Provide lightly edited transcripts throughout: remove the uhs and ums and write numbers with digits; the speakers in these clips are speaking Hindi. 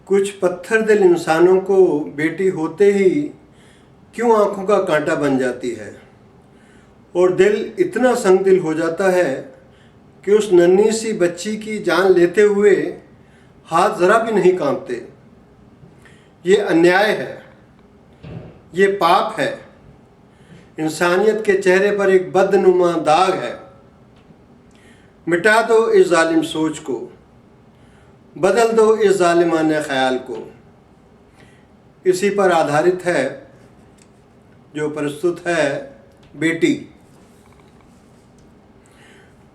कुछ पत्थर दिल इंसानों को बेटी होते ही क्यों आंखों का कांटा बन जाती है और दिल इतना संगदिल हो जाता है कि उस नन्ही सी बच्ची की जान लेते हुए हाथ ज़रा भी नहीं कांपते। ये अन्याय है, ये पाप है। इंसानियत के चेहरे पर एक बदनुमा दाग है। मिटा दो इस जालिम सोच को, बदल दो इस जालिमाने ख्याल को। इसी पर आधारित है जो प्रस्तुत है बेटी।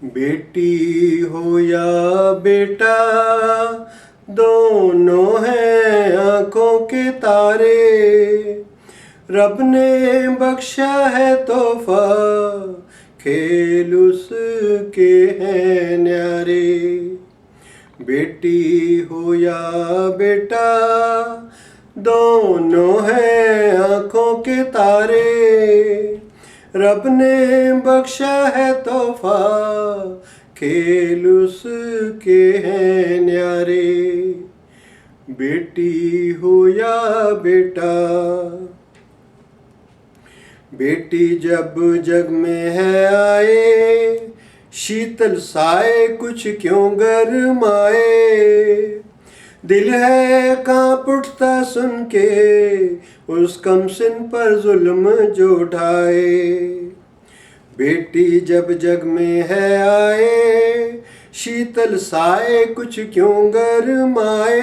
बेटी हो या बेटा दोनों हैं आंखों के तारे, रब ने बख्शा है तोहफा खेल उसके हैं न्यारे। बेटी हो या बेटा दोनों हैं आंखों के तारे, रब ने बख्शा है तोहफा खेल उसके हैं न्यारे। बेटी हो या बेटा, बेटी जब जग में है आए, शीतल साए कुछ क्यों गरमाए। दिल है कांप उठता सुन के उस कमसिन पर जुल्म जो ढाए। बेटी जब जग में है आए, शीतल साए कुछ क्यों गरमाए।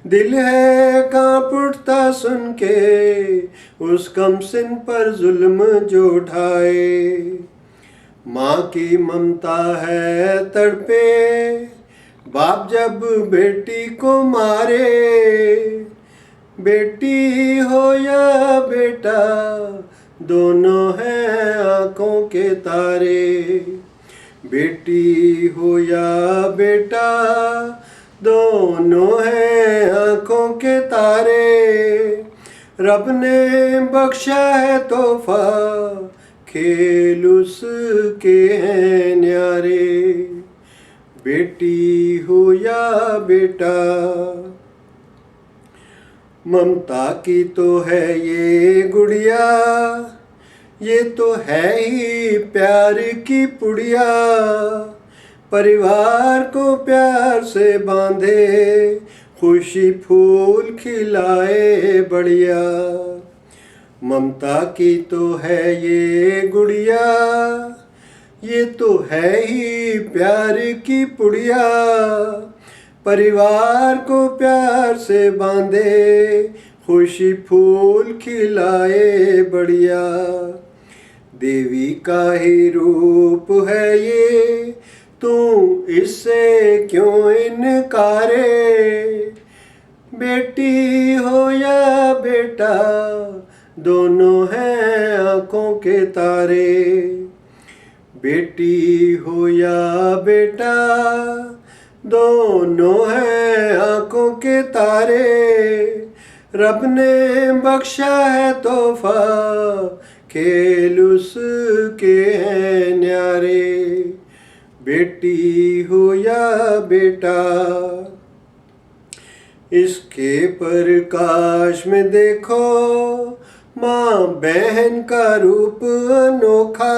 दिल है कांप उठता सुन के उस कमसिन पर जुल्म जो ढाए। माँ की ममता है तड़पे, बाप जब बेटी को मारे। बेटी हो या बेटा दोनों हैं आंखों के तारे। बेटी हो या बेटा दोनों हैं आंखों के तारे, रब ने बख्शा है तोहफा खेल उसके हैं न्यारे। बेटी हो या बेटा, ममता की तो है ये गुड़िया, ये तो है ही प्यार की पुड़िया। परिवार को प्यार से बांधे, खुशी फूल खिलाए बढ़िया। ममता की तो है ये गुड़िया, ये तो है ही प्यार की पुड़िया। परिवार को प्यार से बांधे, खुशी फूल खिलाए बढ़िया। देवी का ही रूप है ये, तू इससे क्यों इनकारे। बेटी हो या बेटा दोनों हैं आंखों के तारे। बेटी हो या बेटा दोनों हैं आंखों के तारे, रब ने बख्शा है तोहफा खेल उसके हैं न्यारे। बेटी हो या बेटा, इसके प्रकाश में देखो माँ बहन का रूप अनोखा।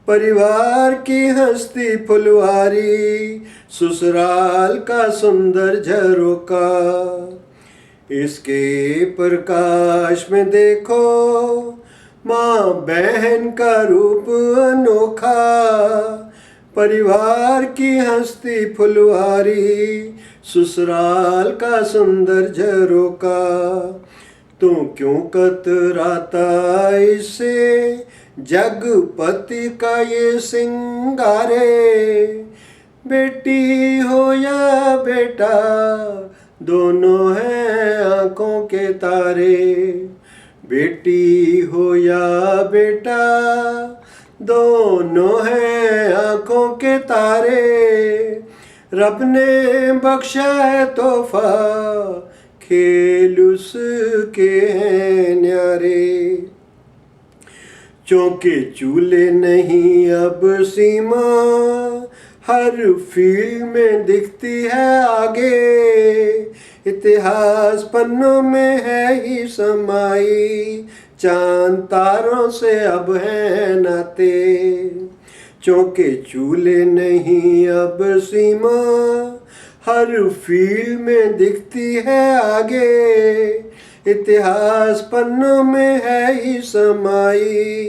परिवार की हस्ती फुलवारी, ससुराल का सुंदर झरोका। इसके प्रकाश में देखो माँ बहन का रूप अनोखा। परिवार की हस्ती फुलवारी, ससुराल का सुंदर झरोका। तू क्यों कतराता इससे, जगपति का ये सिंगारे। बेटी हो या बेटा दोनों हैं आंखों के तारे। बेटी हो या बेटा दोनों हैं आंखों के तारे, रब ने बख्शा है तोहफा खेल उसके हैं न्यारे। चौके चूल्हे नहीं अब सीमा, हर फील्ड में दिखती है आगे, इतिहास पन्नों में है ही समाई, चांद तारों से अब है नाते। चौके चूल्हे नहीं अब सीमा, हर फील्ड में दिखती है आगे, इतिहास पन्नों में है ही समाई,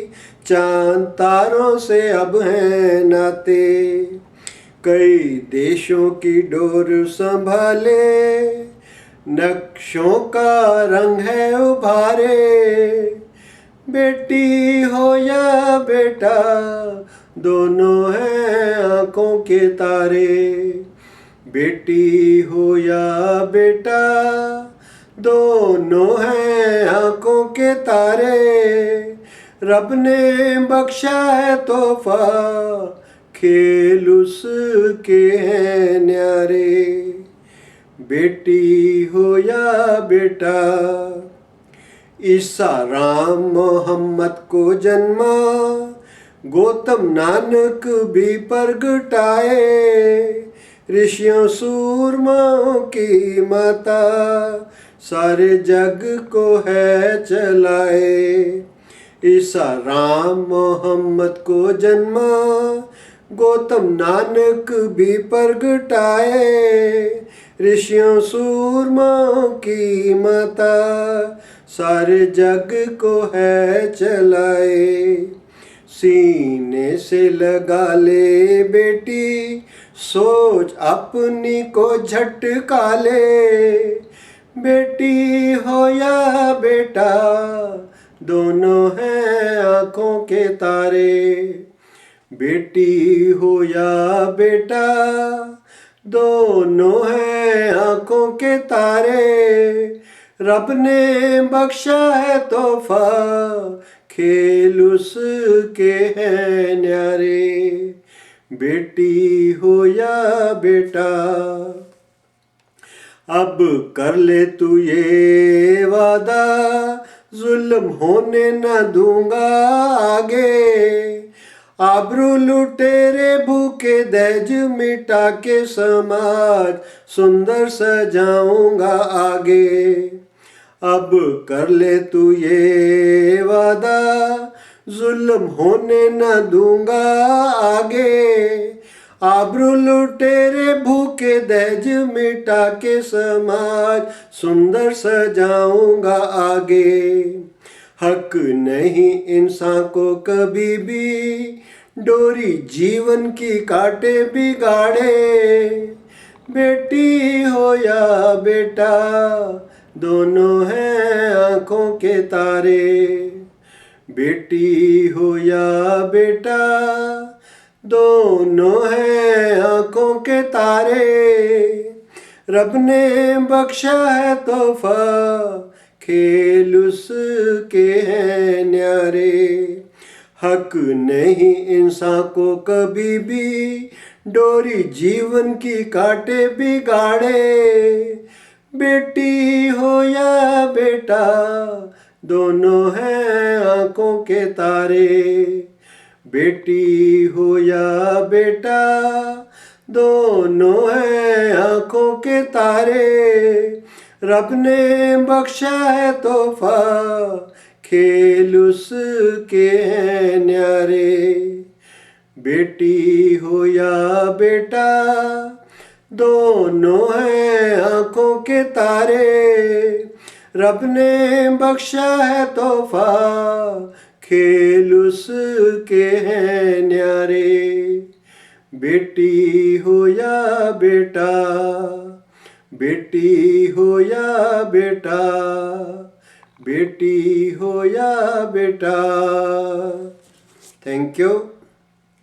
चांद तारों से अब है नाते। कई देशों की डोर संभाले, नक्शों का रंग है उभारे, बेटी हो या बेटा दोनों हैं आंखों के तारे, बेटी हो या बेटा दोनों हैं आंखों के तारे। रब ने बख्शा है तोहफा, खेल उसके हैं न्यारे, बेटी हो या बेटा। ईसा राम मोहम्मद को जन्मा, गौतम नानक भी प्रगटाए, ऋषियों सूरमाओं की माता सारे जग को है चलाए। ईसा राम मोहम्मद को जन्मा, गौतम नानक भी प्रगटाए, ऋषियों सूरमाओं की माता सारे जग को है चलाए। सीने से लगा ले बेटी, सोच अपनी को झटका ले, बेटी हो या बेटा दोनों हैं आंखों के तारे, बेटी हो या बेटा दोनों हैं आंखों के तारे। रब ने बख्शा है तोहफा, खेल उसके हैं न्यारे, बेटी हो या बेटा। अब कर ले तू ये वादा, जुल्म होने न दूंगा आगे, आबरू लुटेरे भूखे दहेज मिटा के समाज सुंदर सजाऊंगा आगे। अब कर ले तू ये वादा, जुल्म होने न दूंगा आगे, आबरू लुटेरे भूखे दहेज मिटा के समाज सुंदर सजाऊंगा आगे। हक नहीं इंसान को कभी भी डोरी जीवन की काटे बिगाड़े, बेटी हो या बेटा दोनों हैं आंखों के तारे, बेटी हो या बेटा दोनों हैं आंखों के तारे। रब ने बख्शा है तोहफा, खेल उसके हैं न्यारे। हक नहीं इंसान को कभी भी डोरी जीवन की काटे बिगाड़े, बेटी हो या बेटा दोनों हैं आंखों के तारे, बेटी हो या बेटा दोनों हैं आंखों के तारे। रब ने बख्शा है तोहफा, खेल उसके हैं न्यारे, बेटी हो या बेटा दोनों हैं आंखों के तारे। रब ने बख्शा है तोहफा, खेल उसके हैं न्यारे, बेटी हो या बेटा, बेटी हो या बेटा, बेटी हो या बेटा। Thank you.